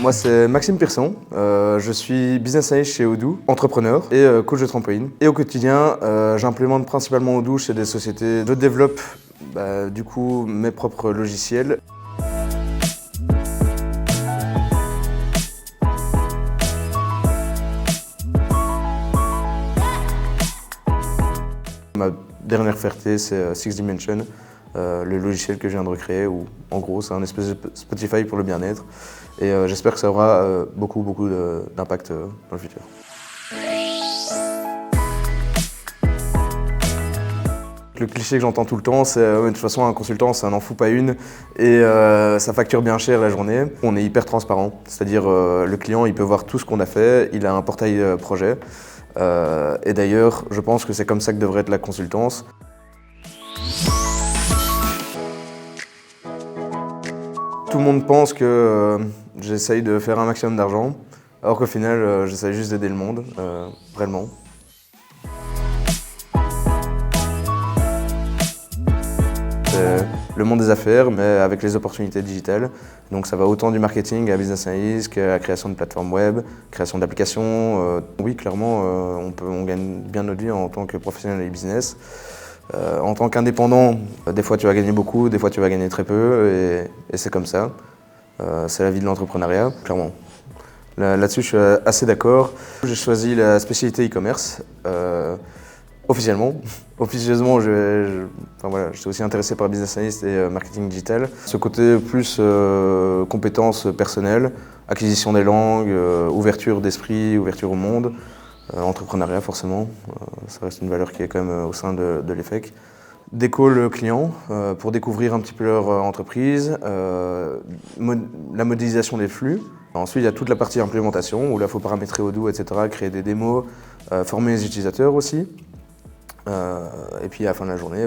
Moi, c'est Maxime Pearson. Je suis business analyst chez Odoo, entrepreneur et coach de trampoline. Et au quotidien, j'implémente principalement Odoo chez des sociétés. Je développe du coup mes propres logiciels. Ma dernière fierté, c'est Six Dimension, le logiciel que je viens de recréer, où en gros c'est un espèce de Spotify pour le bien-être. Et j'espère que ça aura beaucoup d'impact dans le futur. Le cliché que j'entends tout le temps, c'est de toute façon un consultant, ça n'en fout pas une et ça facture bien cher la journée. On est hyper transparent, c'est-à-dire le client il peut voir tout ce qu'on a fait, il a un portail projet. Et d'ailleurs, je pense que c'est comme ça que devrait être la consultance. Tout le monde pense que j'essaye de faire un maximum d'argent, alors qu'au final, j'essaye juste d'aider le monde, réellement. C'est le monde des affaires, mais avec les opportunités digitales. Donc ça va autant du marketing à business analyst qu'à la création de plateformes web, création d'applications. Oui, clairement, on gagne bien notre vie en tant que professionnel et business. En tant qu'indépendant, des fois tu vas gagner beaucoup, des fois tu vas gagner très peu, et c'est comme ça. C'est la vie de l'entrepreneuriat, clairement. Là-dessus, je suis assez d'accord. J'ai choisi la spécialité e-commerce. Officiellement. Officieusement, j'étais aussi intéressé par business analyst et marketing digital. Ce côté plus compétences personnelles, acquisition des langues, ouverture d'esprit, ouverture au monde, entrepreneuriat forcément, ça reste une valeur qui est quand même au sein de l'EFEC. Des calls clients pour découvrir un petit peu leur entreprise, la modélisation des flux. Ensuite, il y a toute la partie implémentation où là, il faut paramétrer Odoo, etc., créer des démos, former les utilisateurs aussi. Et puis à la fin de la journée,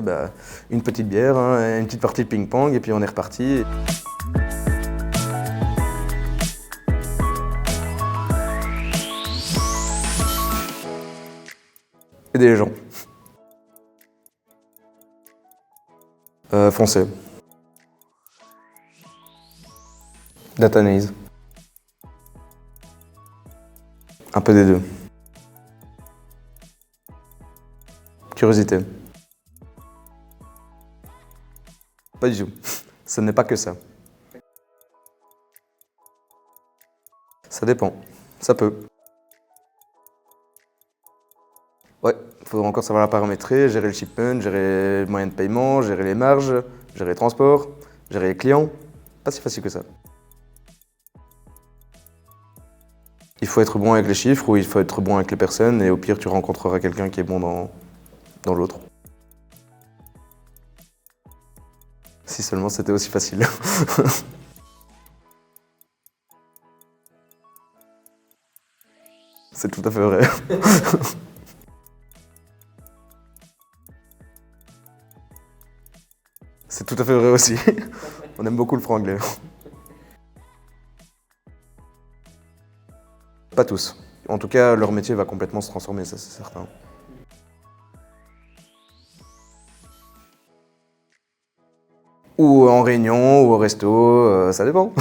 une petite bière, une petite partie de ping-pong et puis on est reparti. Aider les gens. Français. Data analyse. Un peu des deux. Curiosité. Pas du tout. Ce n'est pas que ça. Ça dépend. Ça peut. Ouais, il faudra encore savoir la paramétrer, gérer le shipment, gérer les moyens de paiement, gérer les marges, gérer les transports, gérer les clients. Pas si facile que ça. Il faut être bon avec les chiffres ou il faut être bon avec les personnes et au pire tu rencontreras quelqu'un qui est bon dans l'autre. Si seulement c'était aussi facile. C'est tout à fait vrai. C'est tout à fait vrai aussi. On aime beaucoup le franglais. Pas tous. En tout cas, leur métier va complètement se transformer, ça c'est certain. Ou en réunion, ou au resto, ça dépend.